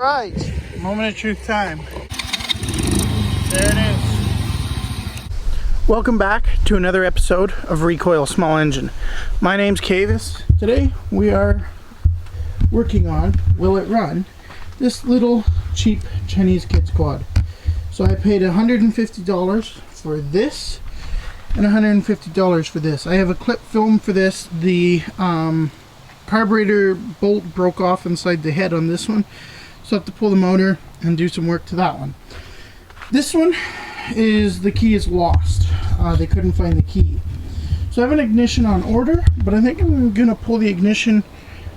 Right, moment of truth time. There it is. Welcome back to another episode of Recoil Small Engine. My name's Kavis. Today we are working on Will It Run, this little cheap Chinese kids quad. So I paid $150 for this and $150 for this. I have a clip film for this. The carburetor bolt broke off inside the head on this one, so I have to pull the motor and do some work to that one. This one is, the key is lost. They couldn't find the key. So I have an ignition on order, but I think I'm gonna pull the ignition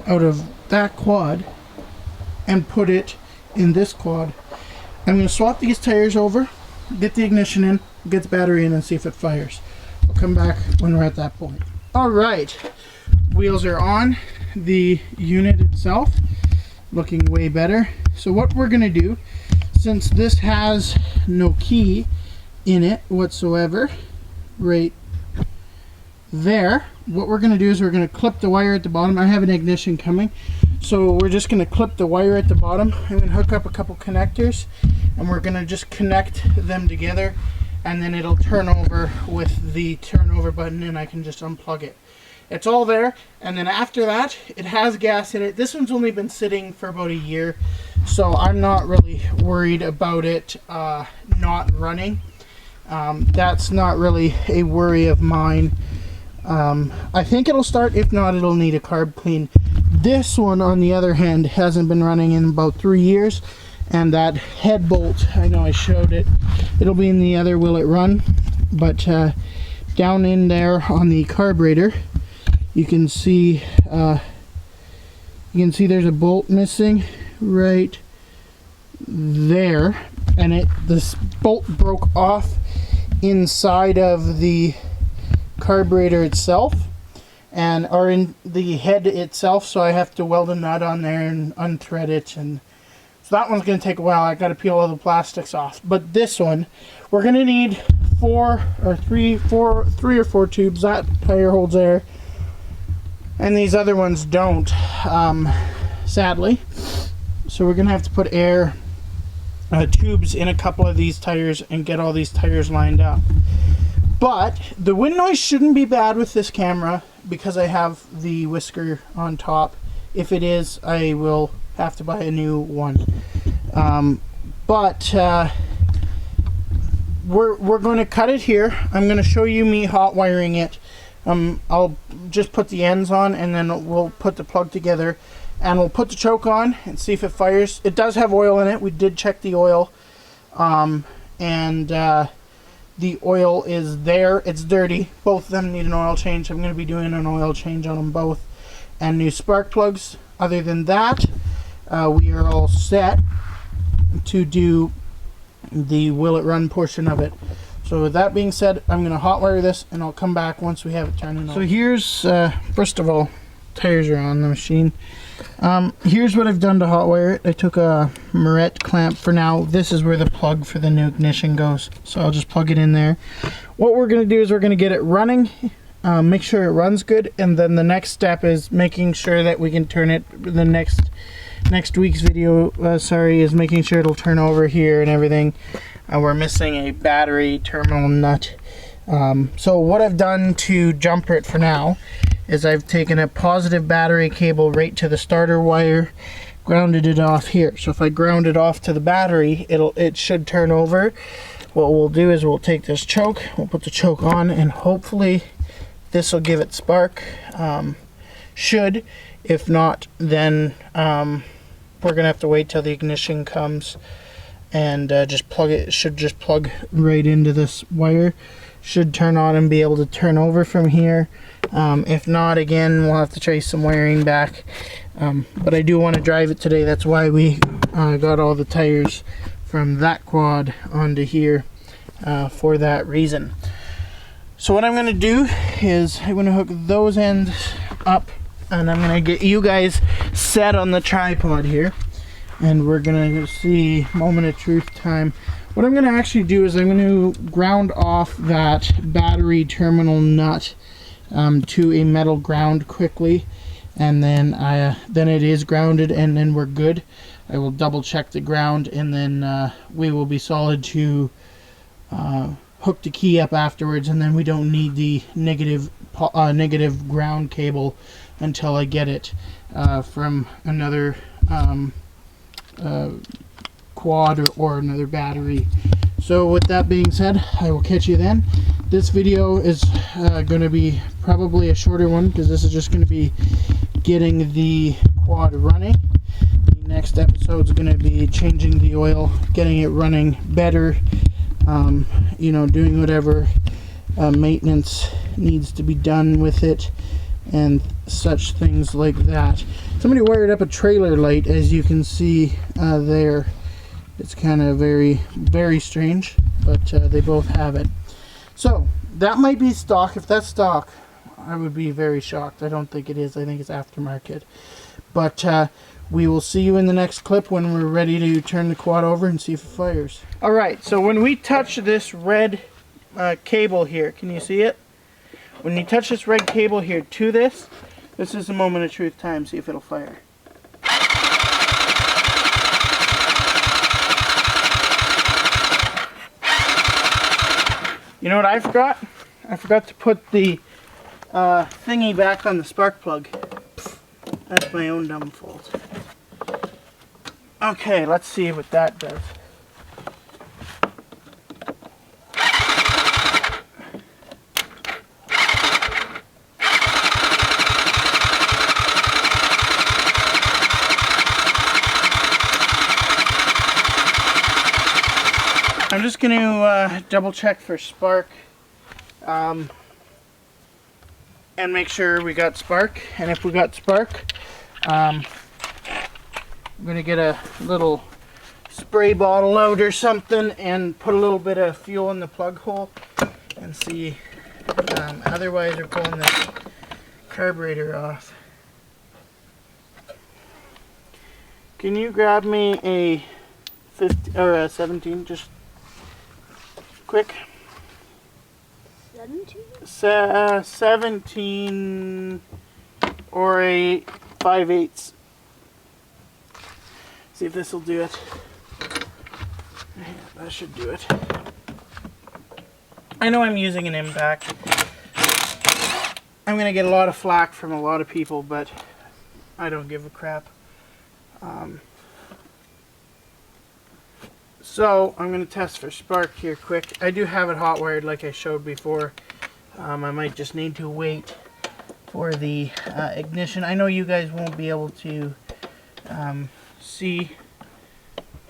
out of that quad and put it in this quad. I'm gonna swap these tires over, get the ignition in, get the battery in, and see if it fires. I'll come back when we're at that point. All right, wheels are on. The unit itself looking way better. So what we're gonna do, since this has no key in it whatsoever, right there, what we're gonna do is we're gonna clip the wire at the bottom. I have an ignition coming, so we're just gonna clip the wire at the bottom. I'm gonna hook up a couple connectors and we're gonna just connect them together, and then it'll turn over with the turnover button and I can just unplug it. It's all there, and then after that, it has gas in it. This one's only been sitting for about a year, so I'm not really worried about it not running. That's not really a worry of mine. I think it'll start. If not, it'll need a carb clean. This one, on the other hand, hasn't been running in about 3 years, and that head bolt, I know I showed it, it'll be in the other Will It Run, but down in there on the carburetor, you can see there's a bolt missing right there, and this bolt broke off inside of the carburetor itself, or in the head itself, so I have to weld a nut on there and unthread it, and so that one's going to take a while. I got to peel all the plastics off. But this one, we're going to need three or four tubes. That tire holds air, and these other ones don't, sadly. So we're going to have to put air tubes in a couple of these tires and get all these tires lined up. But the wind noise shouldn't be bad with this camera because I have the whisker on top. If it is, I will have to buy a new one. We're going to cut it here. I'm going to show you me hot wiring it. I'll just put the ends on, and then we'll put the plug together, and we'll put the choke on and see if it fires. It does have oil in it. We did check the oil, and the oil is there. It's dirty. Both of them need an oil change. I'm going to be doing an oil change on them both, and new spark plugs. Other than that, we are all set to do the Will It Run portion of it. So with that being said, I'm going to hot wire this, and I'll come back once we have it turning on. So here's, first of all, tires are on the machine. Here's what I've done to hot wire it. I took a Moret clamp for now. This is where the plug for the new ignition goes. So I'll just plug it in there. What we're going to do is we're going to get it running, make sure it runs good, and then the next step is making sure that we can turn it. The next week's video, is making sure it'll turn over here and everything. We're missing a battery terminal nut. So what I've done to jumper it for now is I've taken a positive battery cable right to the starter wire, grounded it off here. So if I ground it off to the battery, it should turn over. What we'll do is we'll take this choke, we'll put the choke on, and hopefully this will give it spark. Should. If not, then we're gonna have to wait till the ignition comes and just plug it. It should just plug right into this wire. Should turn on and be able to turn over from here. If not, again, we'll have to trace some wiring back. But I do want to drive it today. That's why we got all the tires from that quad onto here, for that reason. So what I'm going to do is I'm going to hook those ends up, and I'm going to get you guys set on the tripod here, and we're going to see moment of truth time. What I'm going to actually do is I'm going to ground off that battery terminal nut to a metal ground quickly, and then it is grounded, and then we're good. I will double check the ground, and then we will be solid to hook the key up afterwards, and then we don't need the negative ground cable until I get it from another quad or another battery. So with that being said, I will catch you then. This video is going to be probably a shorter one because this is just going to be getting the quad running. The next episode is going to be changing the oil, getting it running better, you know, doing whatever maintenance needs to be done with it and such things like that. Somebody wired up a trailer light, as you can see there. It's kind of very, very strange, but they both have it. So that might be stock. If that's stock, I would be very shocked. I don't think it is. I think it's aftermarket. But we will see you in the next clip when we're ready to turn the quad over and see if it fires. Alright, so when we touch this red cable here, can you see it? When you touch this red cable here to this is the moment of truth time. See if it'll fire. You know what I forgot? I forgot to put the thingy back on the spark plug. That's my own dumb fault. Okay, let's see what that does. I'm just going to double check for spark and make sure we got spark. And if we got spark, I'm going to get a little spray bottle out or something and put a little bit of fuel in the plug hole and see. Otherwise, we're pulling this carburetor off. Can you grab me a 50 or a 17? Just quick. 17? 17 or a 5/8. See if this will do it. Yeah, that should do it. I know I'm using an impact. I'm going to get a lot of flack from a lot of people, but I don't give a crap. So I'm going to test for spark here quick. I do have it hot wired like I showed before. I might just need to wait for the ignition. I know you guys won't be able to see.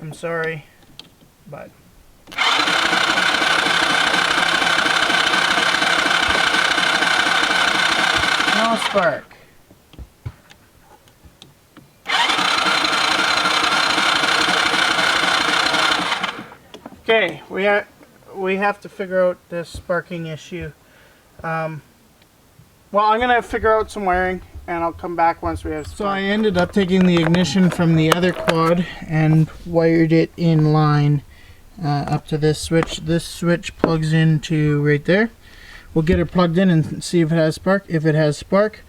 I'm sorry, but no spark. Okay, we have to figure out this sparking issue. Well, I'm gonna figure out some wiring, and I'll come back once we have spark. So I ended up taking the ignition from the other quad and wired it in line up to this switch. This switch plugs into right there. We'll get it plugged in and see if it has spark. If it has spark,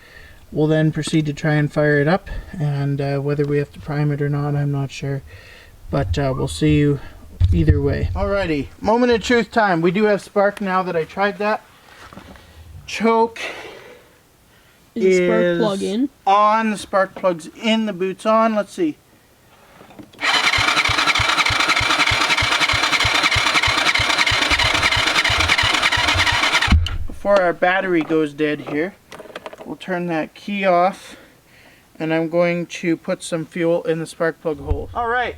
we'll then proceed to try and fire it up. And whether we have to prime it or not, I'm not sure. But we'll see you either way. Alrighty, moment of truth time. We do have spark now that I tried that. Choke is the spark plug in? On. The spark plug's in. The boot's on. Let's see. Before our battery goes dead here, we'll turn that key off, and I'm going to put some fuel in the spark plug hole. Alright,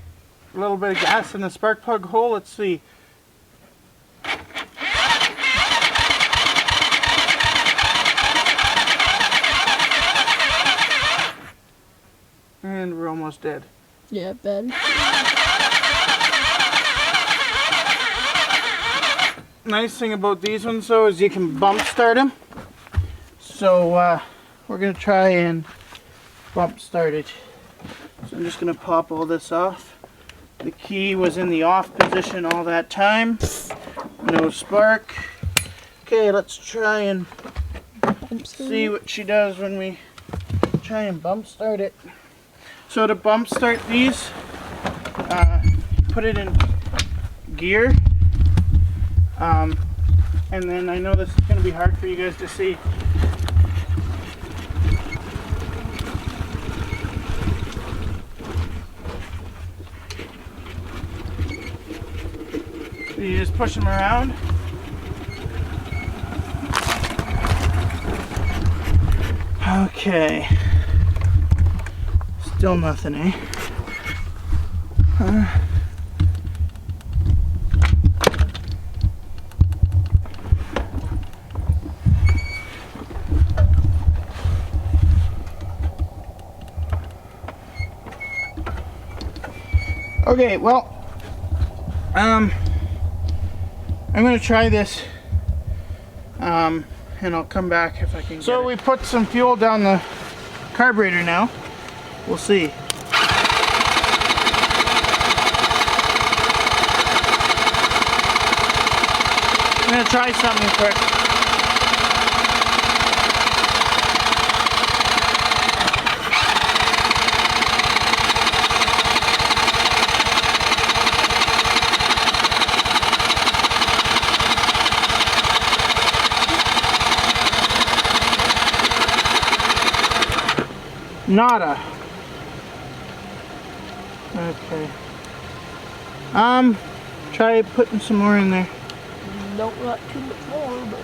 a little bit of gas in the spark plug hole. Let's see. And we're almost dead. Yeah, bad. Nice thing about these ones though is you can bump start them. So we're going to try and bump start it. So I'm just going to pop all this off. The key was in the off position all that time. No spark. Okay, let's try and see what she does when we try and bump start it. So to bump start these, put it in gear. And then I know this is going to be hard for you guys to see. So you just push them around. Okay. Still nothing, eh? Okay, well, I'm gonna try this, and I'll come back if I can. So we put some fuel down the carburetor now. We'll see. I'm gonna try something quick. Nada. Okay. Try putting some more in there. Nope, not too much more, but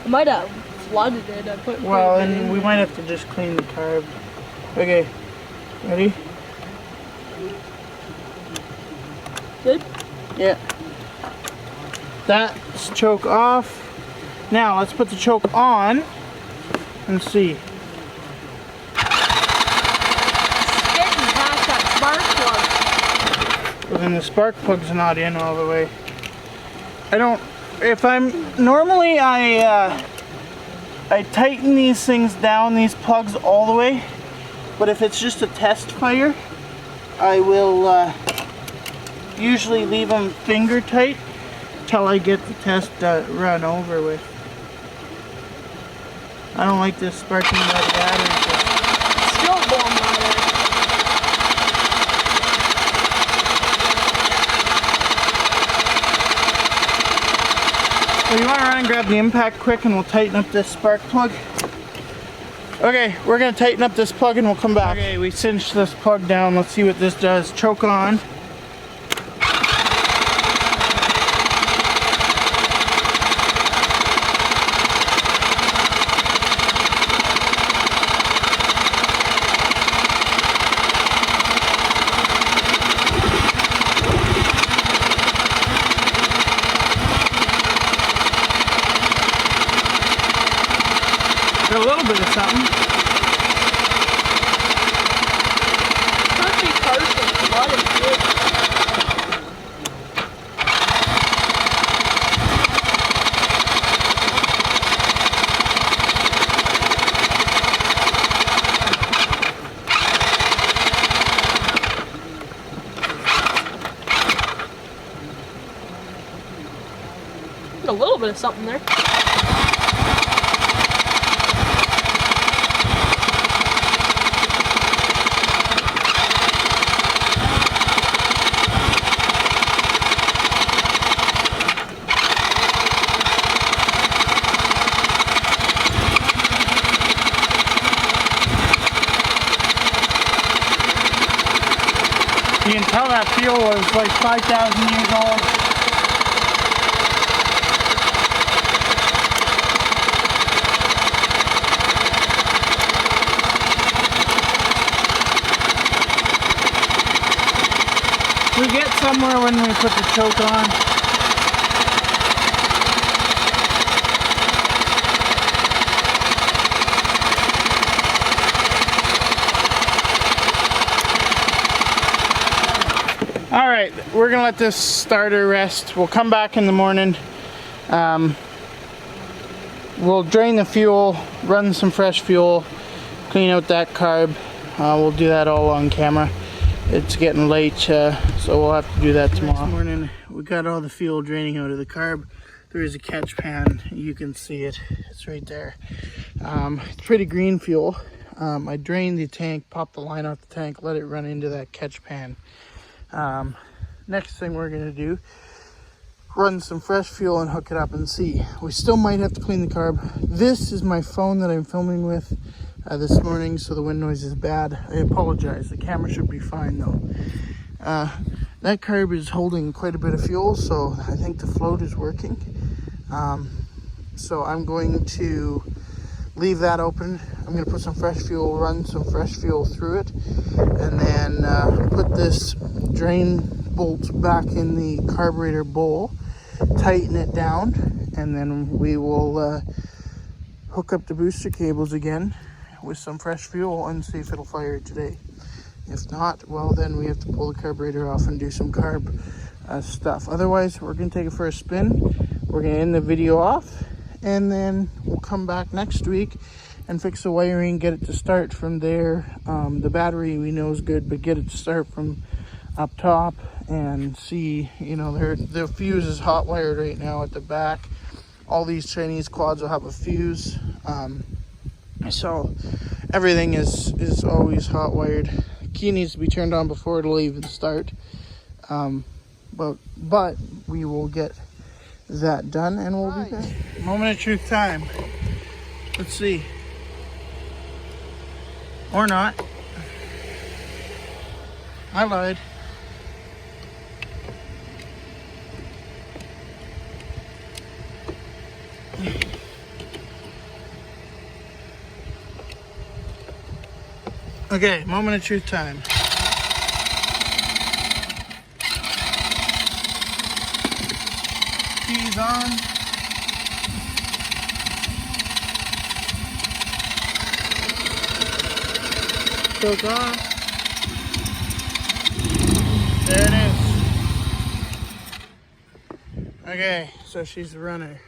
I might have flooded it. I put Well, and we might have to just clean the carb. Okay. Ready? Good? Yeah. That's choke off. Now let's put the choke on and see. Well, then the spark plug's not in all the way. Normally I tighten these things down, these plugs all the way, but if it's just a test fire, I will usually leave them finger tight till I get the test run over with. I don't like this sparking by the battery. Still warm battery. So you want to run and grab the impact quick and we'll tighten up this spark plug. Okay, we're going to tighten up this plug and we'll come back. Okay, we cinched this plug down. Let's see what this does. Choke on. A little bit of something. Could be perfect. A lot of good. A little bit of something there. You can tell that fuel was like 5,000 years old. We get somewhere when we put the choke on. All right, we're gonna let this starter rest. We'll come back in the morning. We'll drain the fuel, run some fresh fuel, clean out that carb. We'll do that all on camera. It's getting late, so we'll have to do that tomorrow. Next morning, we got all the fuel draining out of the carb. There is a catch pan. You can see it. It's right there. It's pretty green fuel. I drained the tank, popped the line off the tank, let it run into that catch pan. next thing we're gonna do, run some fresh fuel and hook it up and see. We still might have to clean the carb. This is my phone that I'm filming with this morning, so the wind noise is bad. I apologize. The camera should be fine though. That carb is holding quite a bit of fuel, so I think the float is working. So I'm going to leave that open. I'm going to put some fresh fuel, run some fresh fuel through it, and then put this drain bolt back in the carburetor bowl, tighten it down, and then we will hook up the booster cables again with some fresh fuel and see if it'll fire today. If not, well, then we have to pull the carburetor off and do some carb stuff. Otherwise, we're going to take it for a spin. We're going to end the video off, and then we'll come back next week and fix the wiring, get it to start from there. The battery we know is good, but get it to start from up top and see, you know, the fuse is hot wired right now at the back. All these Chinese quads will have a fuse. So everything is always hot wired. Key needs to be turned on before it'll even start. But we will get that done and we'll be back. Moment of truth time. Let's see. Or not. I lied. Okay, moment of truth time. Keys on. Choke off. There it is. Okay, so she's the runner.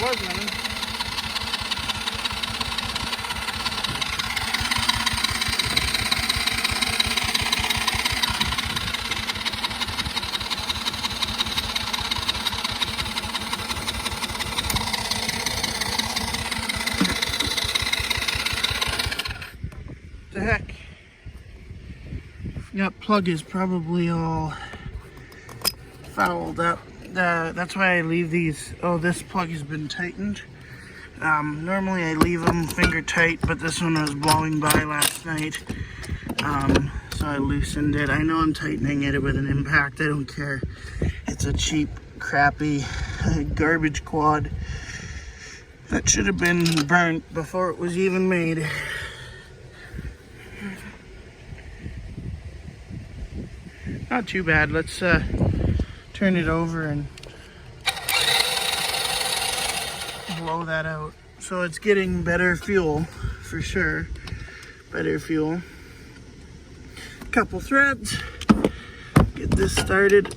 Was running. The heck? That plug is probably all fouled up. That's why I leave these. Oh, this plug has been tightened. Normally I leave them finger tight, but this one was blowing by last night. So I loosened it. I know I'm tightening it with an impact. I don't care. It's a cheap, crappy, garbage quad that should have been burnt before it was even made. Not too bad. Let's turn it over and blow that out. So it's getting better fuel for sure. Better fuel. Couple threads. Get this started.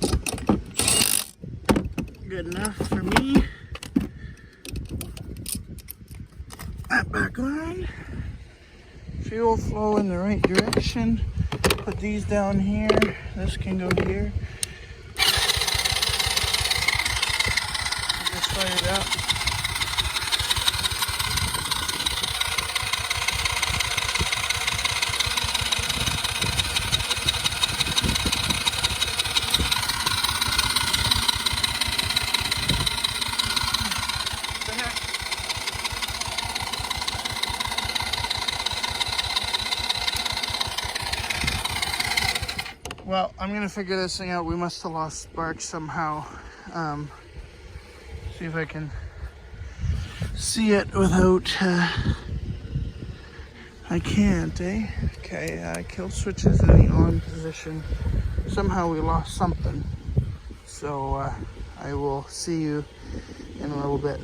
Good enough for me. That back on. Fuel flow in the right direction. Put these down here. This can go here. Get this fired up. Well, I'm gonna figure this thing out. We must have lost spark somehow. See if I can see it without, I can't, eh? Okay, kill switch is in the on position. Somehow we lost something. So, I will see you in a little bit.